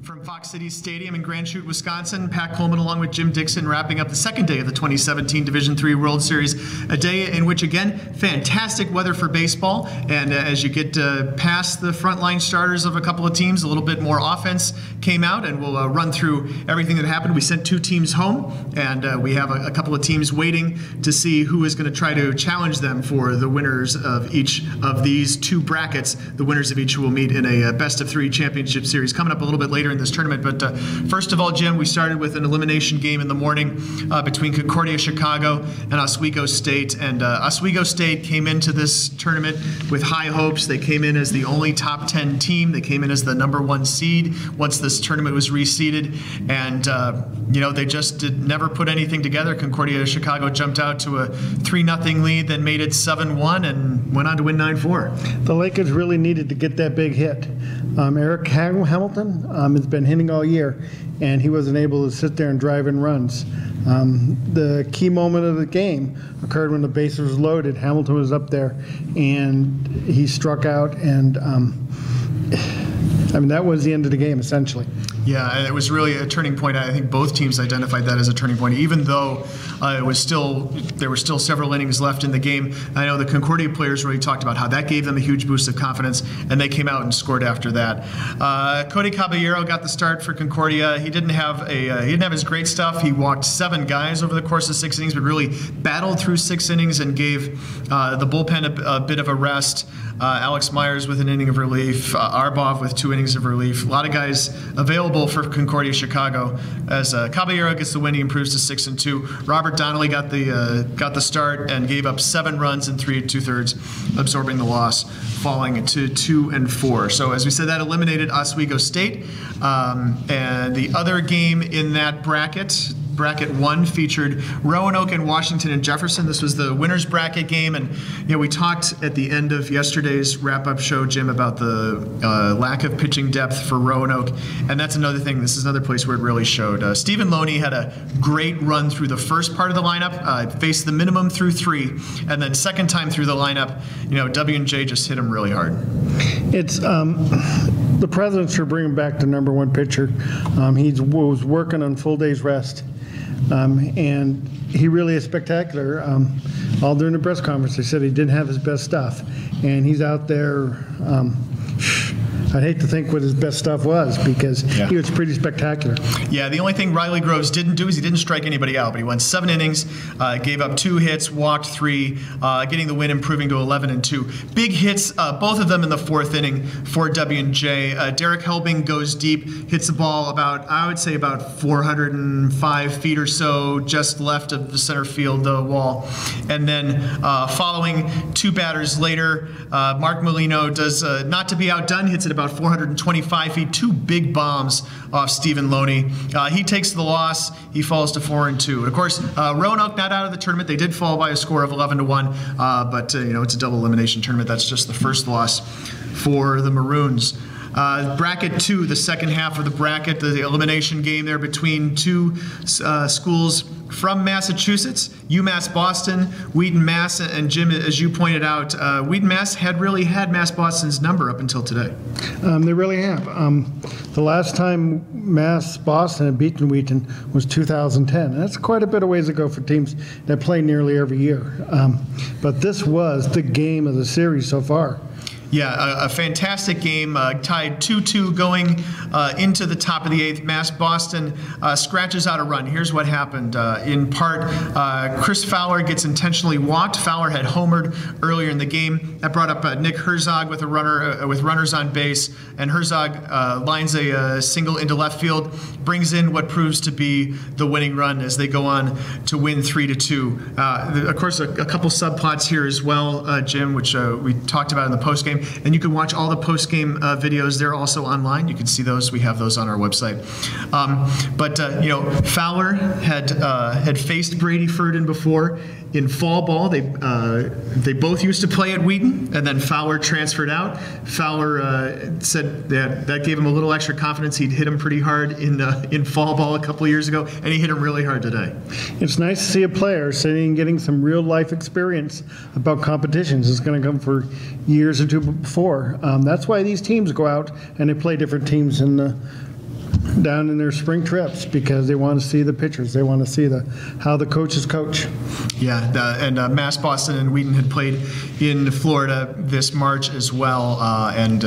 From Fox City Stadium in Grand Chute, Wisconsin, Pat Coleman along with Jim Dixon wrapping up the second day of the 2017 Division III World Series, a day in which, again, fantastic weather for baseball. And as you get past the frontline starters of a couple of teams, a little bit more offense came out, and we'll run through everything that happened. We sent 2 teams home, and we have a couple of teams waiting to see who is going to try to challenge them for the winners of each of these 2 brackets. The winners of each will meet in a best-of-3 championship series coming up a little bit later in this tournament. But first of all, Jim, we started with an elimination game in the morning between Concordia Chicago and Oswego State. And Oswego State came into this tournament with high hopes. They came in as the only top 10 team. They came in as the #1 seed once this tournament was reseeded. And, they just never put anything together. Concordia Chicago jumped out to a 3-0 lead, then made it 7-1 and went on to win 9-4. The Lakers really needed to get that big hit. Eric Hamilton has been hitting all year, and he wasn't able to sit there and drive in runs. The key moment of the game occurred when the bases was loaded. Hamilton was up there, and he struck out, and that was the end of the game, essentially. Yeah, it was really a turning point. I think both teams identified that as a turning point, even though there were still several innings left in the game. I know the Concordia players really talked about how that gave them a huge boost of confidence, and they came out and scored after that. Cody Caballero got the start for Concordia. He didn't have his great stuff. He walked 7 guys over the course of 6 innings, but really battled through 6 innings and gave the bullpen a bit of a rest. Alex Myers with an inning of relief, Arbov with 2 innings of relief. A lot of guys available for Concordia Chicago. As Caballero gets the win, he improves to 6-2. Robert Donnelly got the start and gave up 7 runs in 3 2/3, absorbing the loss, falling to 2-4. So as we said, that eliminated Oswego State. And the other game in that bracket, Bracket 1, featured Roanoke and Washington and Jefferson. This was the winner's bracket game, and we talked at the end of yesterday's wrap-up show, Jim, about the lack of pitching depth for Roanoke, and that's another thing. This is another place where it really showed. Stephen Loney had a great run through the first part of the lineup, faced the minimum through 3, and then second time through the lineup, W&J just hit him really hard. It's the president should bring him back to #1 pitcher. He was working on full day's rest. And he really is spectacular. All during the press conference, they said he didn't have his best stuff. And he's out there, I'd hate to think what his best stuff was, because he was pretty spectacular. Yeah, the only thing Riley Groves didn't do is he didn't strike anybody out, but he went 7 innings, gave up 2 hits, walked 3, getting the win, improving to 11-2. Big hits, both of them in the 4th inning for W&J. Derek Helbing goes deep, hits the ball about 405 feet or so, just left of the center field wall. And then following 2 batters later, Mark Molino does not to be outdone, hits it about 425 feet, 2 big bombs off Stephen Loney. He takes the loss. He falls to 4-2. And of course, Roanoke not out of the tournament. They did fall by a score of 11-1, but it's a double elimination tournament. That's just the first loss for the Maroons. Bracket 2, the second half of the bracket, the elimination game there between 2 schools from Massachusetts, UMass Boston, Wheaton Mass, and Jim, as you pointed out, Wheaton Mass had really had Mass Boston's number up until today. They really have. The last time Mass Boston had beaten Wheaton was 2010. And that's quite a bit of ways ago for teams that play nearly every year. But this was the game of the series so far. Yeah, a fantastic game, tied 2-2 going into the top of the 8th. Mass Boston scratches out a run. Here's what happened. In part, Chris Fowler gets intentionally walked. Fowler had homered earlier in the game. That brought up Nick Herzog with a runner with runners on base, and Herzog lines a single into left field, brings in what proves to be the winning run as they go on to win 3-2. Of course, a couple subplots here as well, Jim, which we talked about in the postgame. And you can watch all the post-game videos. They're also online. You can see those. We have those on our website. Fowler had faced Brady Furden before in fall ball. They both used to play at Wheaton, and then Fowler transferred out. Fowler said that gave him a little extra confidence. He'd hit him pretty hard in fall ball a couple of years ago, and he hit him really hard today. It's nice to see a player sitting and getting some real life experience about competitions. It's going to come for years or two before. That's why these teams go out and they play different teams in the down in their spring trips because they want to see the pitchers. They want to see how the coaches coach. Yeah, and Mass, Boston, and Wheaton had played in Florida this March as well, and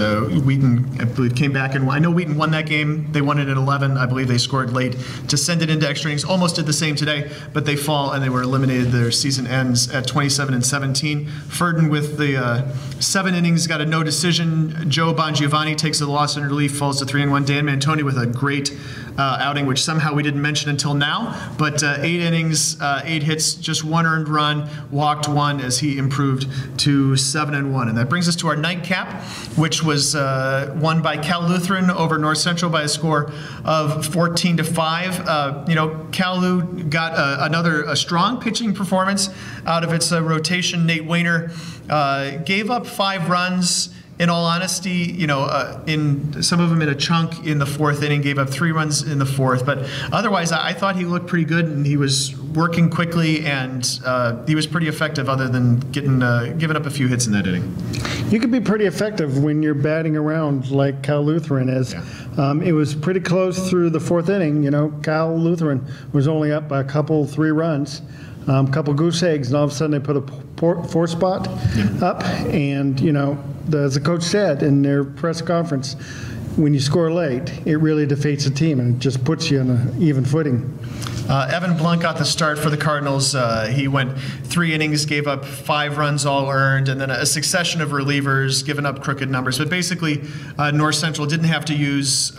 Wheaton, I believe, came back and I know Wheaton won that game. They won it at 11. I believe they scored late to send it into extra innings. Almost did the same today, but they fall and they were eliminated. Their season ends at 27-17. Furden with the 7 innings got a no decision. Joe Bongiovanni takes a loss in relief, falls to 3-1. Dan Mantoni with a great outing, which somehow we didn't mention until now, but 8 innings, 8 hits, just 1 earned run, walked 1 as he improved to 7-1. And that brings us to our nightcap, which was won by Cal Lutheran over North Central by a score of 14-5. Cal Lu got a strong pitching performance out of its rotation. Nate Weiner gave up 5 runs. In all honesty, in some of them in a chunk in the 4th inning, gave up 3 runs in the 4th. But otherwise, I thought he looked pretty good, and he was working quickly, and he was pretty effective other than giving up a few hits in that inning. You could be pretty effective when you're batting around like Cal Lutheran is. Yeah. It was pretty close through the 4th inning. Cal Lutheran was only up by a couple, 3 runs. Couple goose eggs, and all of a sudden they put a 4 spot up, and as the coach said in their press conference, when you score late, it really defeats the team and it just puts you on an even footing. Evan Blunt got the start for the Cardinals. He went 3 innings, gave up 5 runs all earned, and then a succession of relievers, giving up crooked numbers. But basically, North Central didn't have to use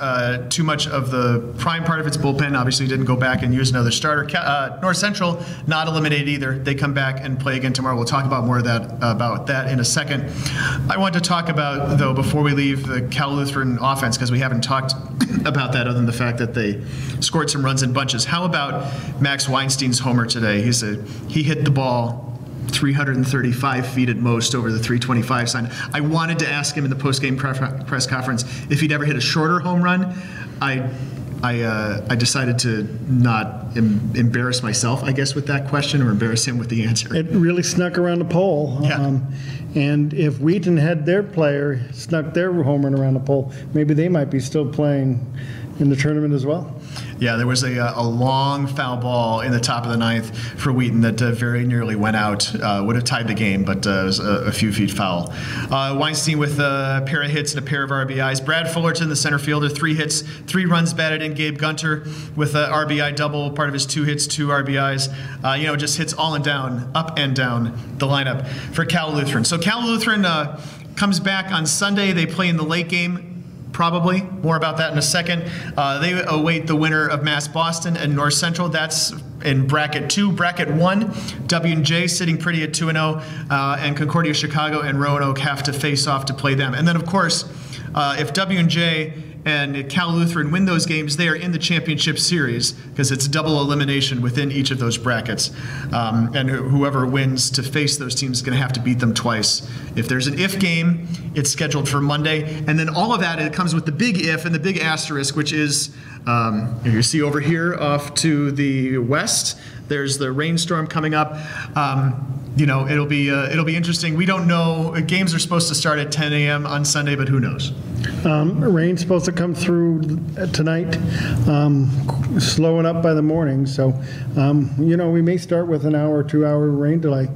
too much of the prime part of its bullpen. Obviously, didn't go back and use another starter. North Central not eliminated either. They come back and play again tomorrow. We'll talk about more of about that in a second. I want to talk about, though, before we leave the Cal Lutheran offense, because we haven't talked about that other than the fact that they scored some runs in bunches. How about Max Weinstein's homer today? He hit the ball 335 feet at most over the 325 sign. I wanted to ask him in the post-game press conference if he'd ever hit a shorter home run. I decided to not embarrass myself, I guess, with that question, or embarrass him with the answer. It really snuck around the pole. Yeah. And if Wheaton had their player snuck their home run around the pole, maybe they might be still playing in the tournament as well. Yeah, there was a long foul ball in the top of the 9th for Wheaton that very nearly went out. Would have tied the game, but it was a few feet foul. Weinstein with a pair of hits and a pair of RBIs. Brad Fullerton, the center fielder, 3 hits, 3 runs batted in. Gabe Gunter with a RBI double, part of his 2 hits, 2 RBIs. Just hits all and down, up and down the lineup for Cal Lutheran. So Cal Lutheran comes back on Sunday. They play in the late game. Probably. More about that in a second. They await the winner of Mass Boston and North Central. That's in bracket 2. Bracket 1, W&J sitting pretty at 2-0, and Concordia Chicago and Roanoke have to face off to play them. And then, of course, if W&J and Cal Lutheran win those games, they are in the championship series because it's double elimination within each of those brackets. And whoever wins to face those teams is going to have to beat them twice. If there's an if game, it's scheduled for Monday. And then all of that, it comes with the big if and the big asterisk, which is, you see over here off to the west, there's the rainstorm coming up. It'll be interesting. We don't know. Games are supposed to start at 10 a.m. on Sunday, but who knows? Rain's supposed to come through tonight, slowing up by the morning. So, we may start with an hour or 2-hour rain delay.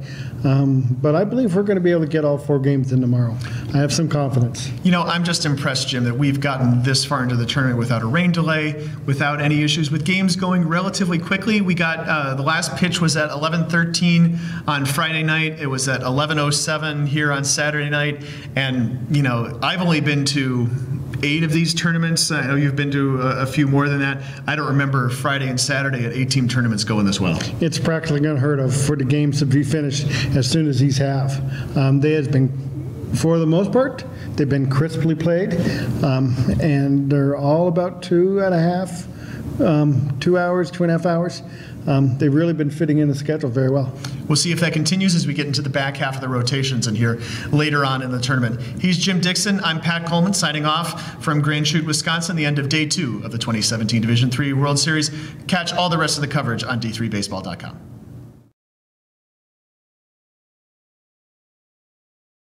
But I believe we're going to be able to get all 4 games in tomorrow. I have some confidence. I'm just impressed, Jim, that we've gotten this far into the tournament without a rain delay, without any issues, with games going relatively quickly. We got the last pitch was at 11:13 on Friday night. It was at 11:07 here on Saturday night. And, I've only been to 8 of these tournaments. I know you've been to a few more than that. I don't remember Friday and Saturday at 8-team tournaments going this well. It's practically unheard of for the games to be finished as soon as these have. They have been, for the most part, they've been crisply played, and they're all about 2.5 hours, 2.5 hours. They've really been fitting in the schedule very well. We'll see if that continues as we get into the back half of the rotations and here later on in the tournament. He's Jim Dixon. I'm Pat Coleman, signing off from Grand Chute, Wisconsin, the end of Day 2 of the 2017 Division III World Series. Catch all the rest of the coverage on d3baseball.com.